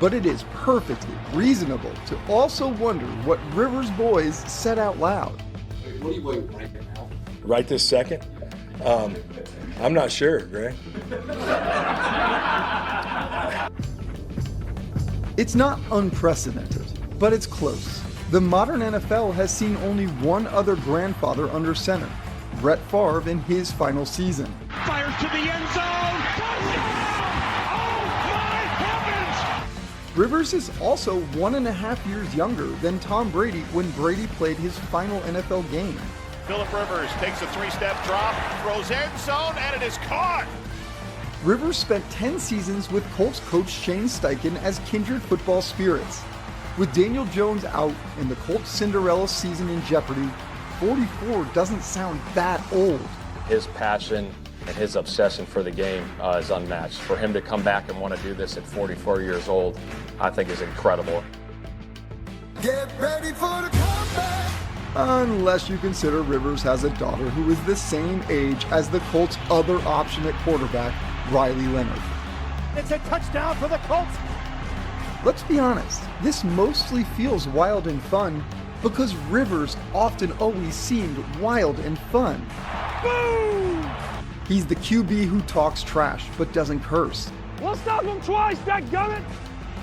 But it is perfectly reasonable to also wonder what Rivers boys said out loud. What are you waiting right now? Right this second? I'm not sure, Greg. It's not unprecedented, but it's close. The modern NFL has seen only one other grandfather under center, Brett Favre in his final season. Fires to the end zone. Touchdown! Oh my heavens! Rivers is also 1.5 years younger than Tom Brady when Brady played his final NFL game. Phillip Rivers takes a 3-step drop, throws end zone, and it is caught. Rivers spent 10 seasons with Colts coach Shane Steichen as kindred football spirits. With Daniel Jones out and the Colts Cinderella season in jeopardy, 44 doesn't sound that old. His passion and his obsession for the game is unmatched. For him to come back and want to do this at 44 years old, I think is incredible. Get ready for the comeback. Unless you consider Rivers has a daughter who is the same age as the Colts' other option at quarterback, Riley Leonard. It's a touchdown for the Colts. Let's be honest, this mostly feels wild and fun because Rivers often always seemed wild and fun. Boom! He's the QB who talks trash but doesn't curse. We'll stop him twice, dadgummit!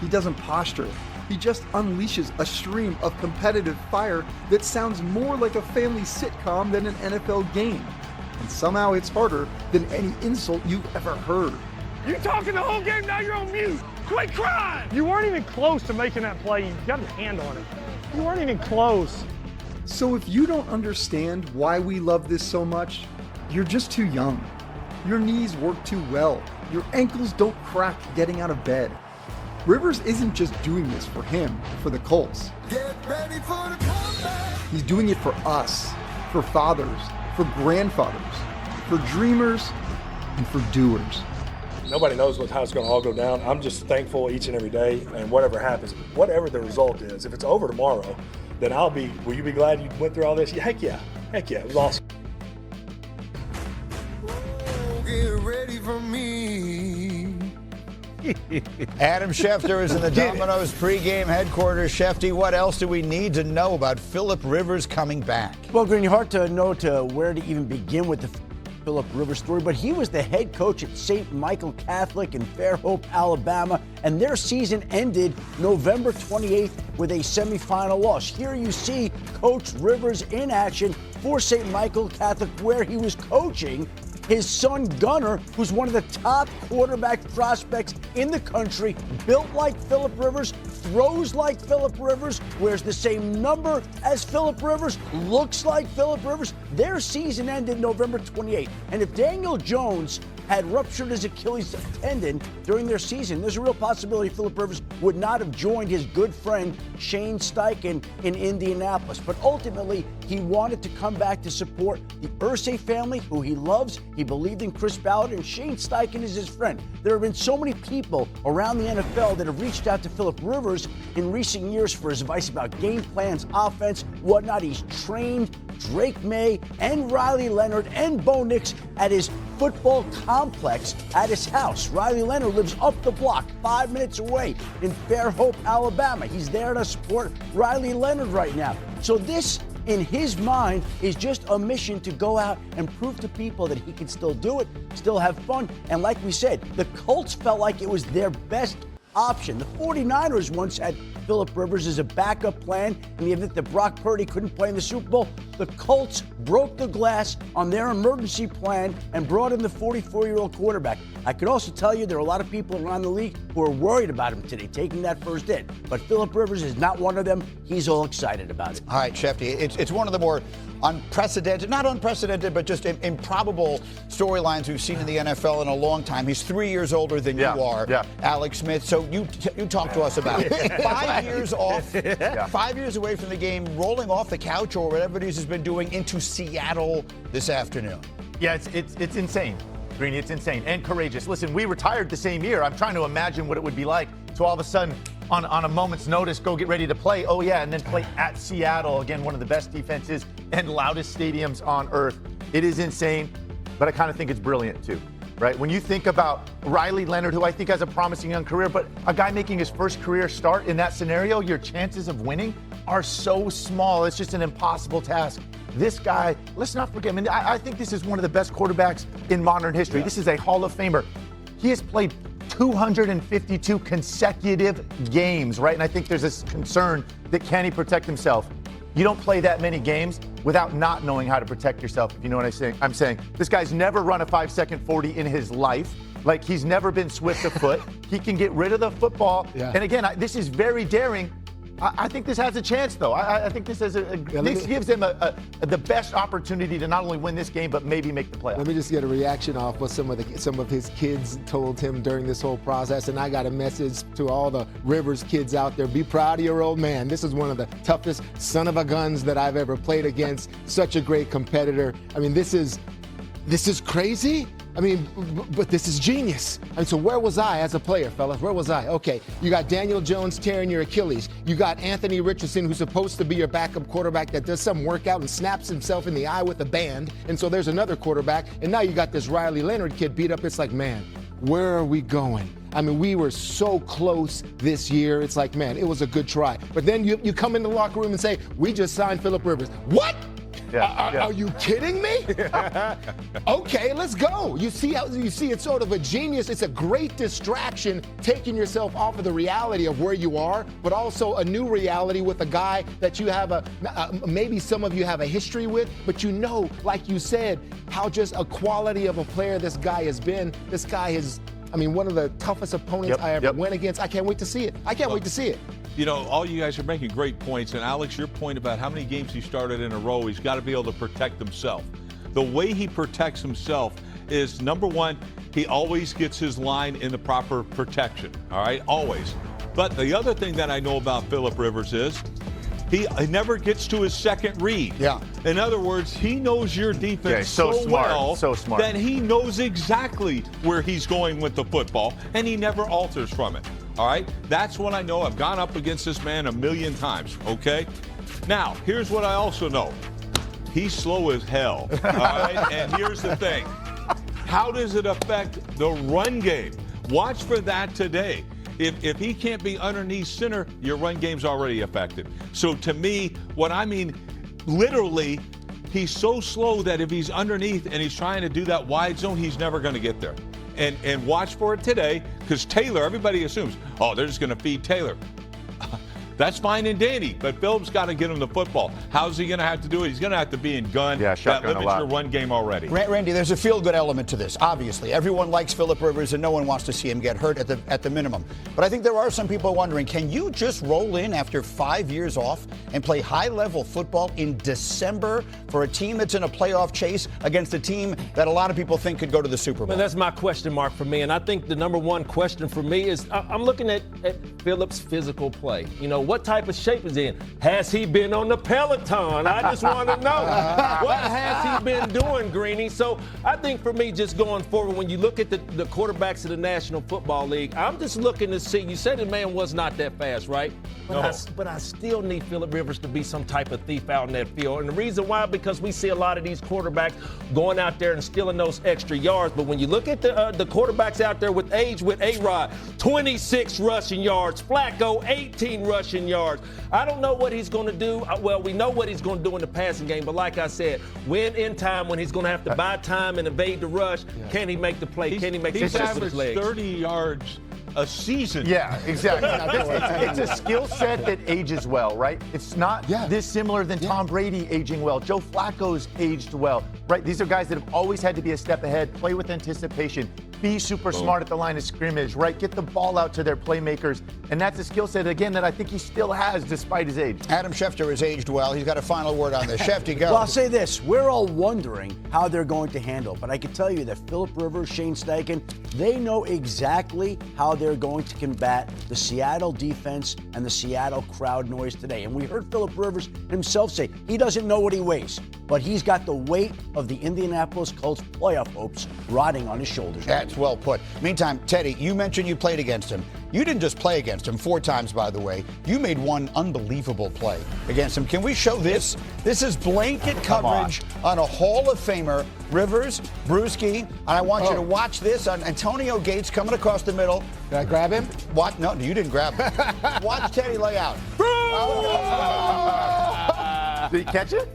He doesn't posture. He just unleashes a stream of competitive fire that sounds more like a family sitcom than an NFL game. And somehow it's harder than any insult you've ever heard. You're talking the whole game, now you're on mute. Quit crying! You weren't even close to making that play. You got a hand on it. You weren't even close. So if you don't understand why we love this so much, you're just too young. Your knees work too well. Your ankles don't crack getting out of bed. Rivers isn't just doing this for him, for the Colts. Get ready for the comeback. He's doing it for us, for fathers, for grandfathers, for dreamers, and for doers. Nobody knows how it's going to all go down. I'm just thankful each and every day, and whatever happens, whatever the result is, if it's over tomorrow, then will you be glad you went through all this? Heck yeah, it was awesome. Oh, get ready for me. Adam Schefter is in the Domino's pregame headquarters. Shefty, what else do we need to know about Phillip Rivers coming back? Well, Green, hard to know where to even begin with the Phillip Rivers story, but he was the head coach at St. Michael Catholic in Fairhope, Alabama, and their season ended November 28th with a semifinal loss. Here you see Coach Rivers in action for St. Michael Catholic, where he was coaching his son Gunnar, who's one of the top quarterback prospects in the country, built like Phillip Rivers, throws like Phillip Rivers, wears the same number as Phillip Rivers, looks like Phillip Rivers. Their season ended November 28th. And if Daniel Jones had ruptured his Achilles tendon during their season, there's a real possibility Phillip Rivers would not have joined his good friend Shane Steichen in Indianapolis. But ultimately, he wanted to come back to support the Irsay family, who he loves. He believed in Chris Ballard, and Shane Steichen is his friend. There have been so many people around the NFL that have reached out to Phillip Rivers in recent years for his advice about game plans, offense, whatnot. He's trained Drake May and Riley Leonard and Bo Nix at his football complex at his house. Riley Leonard lives up the block, 5 minutes away in Fairhope, Alabama. He's there to support Riley Leonard right now. So this, in his mind, is just a mission to go out and prove to people that he can still do it, still have fun. And like we said, the Colts felt like it was their best option. The 49ers once had Phillip Rivers as a backup plan in the event that Brock Purdy couldn't play in the Super Bowl. The Colts broke the glass on their emergency plan and brought in the 44-year-old quarterback. I could also tell you there are a lot of people around the league who are worried about him today, taking that first hit. But Phillip Rivers is not one of them. He's all excited about it. All right, Shefty, it's one of the more unprecedented, not unprecedented, but just improbable storylines we've seen in the NFL in a long time. He's 3 years older than you are, Alex Smith. So you talk to us about it. 5 years off, 5 years away from the game, rolling off the couch or whatever it is he's been doing into Seattle this afternoon. Yeah, it's insane, Greeny. It's insane and courageous. Listen, we retired the same year. I'm trying to imagine what it would be like to all of a sudden, on a moment's notice, go get ready to play. Oh, yeah, and then play at Seattle. Again, one of the best defenses and loudest stadiums on earth. It is insane, but I kind of think it's brilliant, too. right? When you think about Riley Leonard, who I think has a promising young career, but a guy making his first career start in that scenario, your chances of winning are so small. It's just an impossible task. This guy, let's not forget, I think this is one of the best quarterbacks in modern history. Yeah. This is a Hall of Famer. He has played 252 consecutive games, right? And I think there's this concern that can he protect himself? You don't play that many games without not knowing how to protect yourself, if you know what I'm saying. This guy's never run a 5-second 40 in his life. Like, he's never been swift of foot. He can get rid of the football. Yeah. And again, this is very daring. I think this has a chance, though. I think this gives them the best opportunity to not only win this game, but maybe make the playoffs. Let me just get a reaction off what some of his kids told him during this whole process. And I got a message to all the Rivers kids out there. Be proud of your old man. This is one of the toughest son of a guns that I've ever played against. Such a great competitor. I mean, this is crazy. I mean, but this is genius. I mean, so where was I as a player, fellas? Where was I? Okay, you got Daniel Jones tearing your Achilles. You got Anthony Richardson, who's supposed to be your backup quarterback, that does some workout and snaps himself in the eye with a band. And so there's another quarterback. And now you got this Riley Leonard kid beat up. It's like, man, where are we going? I mean, we were so close this year. It's like, man, it was a good try. But then you come in the locker room and say, we just signed Phillip Rivers. What? Are you kidding me? Okay, let's go. You see it's sort of a genius. It's a great distraction, taking yourself off of the reality of where you are, but also a new reality with a guy that you have maybe some of you have a history with, but you know, like you said, how just a quality of a player this guy has been. This guy is, I mean, one of the toughest opponents I ever went against. I can't wait to see it. I can't wait to see it. You know, all you guys are making great points. And, Alex, your point about how many games he started in a row, he's got to be able to protect himself. The way he protects himself is, number one, he always gets his line in the proper protection, all right, always. But the other thing that I know about Phillip Rivers is he never gets to his second read. Yeah. In other words, he knows your defense so smart that he knows exactly where he's going with the football, and he never alters from it. All right, that's what I know. I've gone up against this man a million times, okay? Now, here's what I also know. He's slow as hell, all right? And here's the thing. How does it affect the run game? Watch for that today. If he can't be underneath center, your run game's already affected. So to me, what I mean, literally, he's so slow that if he's underneath and he's trying to do that wide zone, he's never going to get there. And watch for it today, because Taylor, everybody assumes, oh, they're just going to feed Taylor. That's fine and dandy, but Phillip's got to get him the football. How's he going to have to do it? He's going to have to be in gun. Yeah, that limits your run game already. Randy, there's a feel-good element to this, obviously. Everyone likes Phillip Rivers, and no one wants to see him get hurt at the minimum. But I think there are some people wondering, can you just roll in after 5 years off and play high-level football in December for a team that's in a playoff chase against a team that a lot of people think could go to the Super Bowl? Well, that's my question mark for me, and I think the number one question for me is I'm looking at Phillip's physical play. You know, what type of shape is he in? Has he been on the Peloton? I just want to know. What has he been doing, Greeny? So I think for me, just going forward, when you look at the quarterbacks of the National Football League, I'm just looking to see, you said the man was not that fast, right? But I still need Phillip Rivers to be some type of thief out in that field. And the reason why, because we see a lot of these quarterbacks going out there and stealing those extra yards. But when you look at the quarterbacks out there with age, with A-Rod, 26 rushing yards, Flacco, 18 rushing yards. I don't know what he's going to do. Well, we know what he's going to do in the passing game. But like I said, when in time, when he's going to have to buy time and evade the rush, can he make the play? Can he make the play with his legs? 30 yards a season. Yeah, exactly. It's a skill set that ages well, right? It's not this similar than Tom Brady aging well. Joe Flacco's aged well, right? These are guys that have always had to be a step ahead, play with anticipation, be super smart at the line of scrimmage, right? Get the ball out to their playmakers. And that's a skill set, again, that I think he still has despite his age. Adam Schefter has aged well. He's got a final word on this. Schefter, go. Well, I'll say this. We're all wondering how they're going to handle. But I can tell you that Phillip Rivers, Shane Steichen, they know exactly how they're going to combat the Seattle defense and the Seattle crowd noise today. And we heard Phillip Rivers himself say he doesn't know what he weighs. but he's got the weight of the Indianapolis Colts playoff hopes riding on his shoulders. That's well put. Meantime, Teddy, you mentioned you played against him. You didn't just play against him 4 times, by the way. You made one unbelievable play against him. Can we show this? This is blanket coverage on a Hall of Famer, Rivers, Brewski, and I want you to watch this on Antonio Gates coming across the middle. Did I grab him? What? No, you didn't grab him. Watch Teddy lay out. Did he catch it?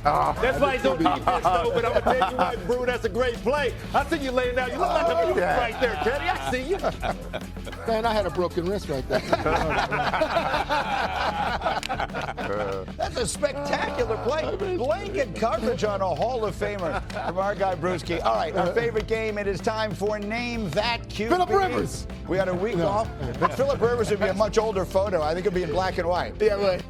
That's why he don't defense, though, but I'm going to tell you what, Brew, that's a great play. I see you laying out. You look like a mutant right there, Teddy. I see you. Man, I had a broken wrist right there. That's a spectacular play. Blanket coverage on a Hall of Famer from our guy Brewski. All right, our favorite game. It is time for Name That QB. Phillip Rivers. We had a week off, but Phillip Rivers would be a much older photo. I think it'd be in black and white. Yeah, right.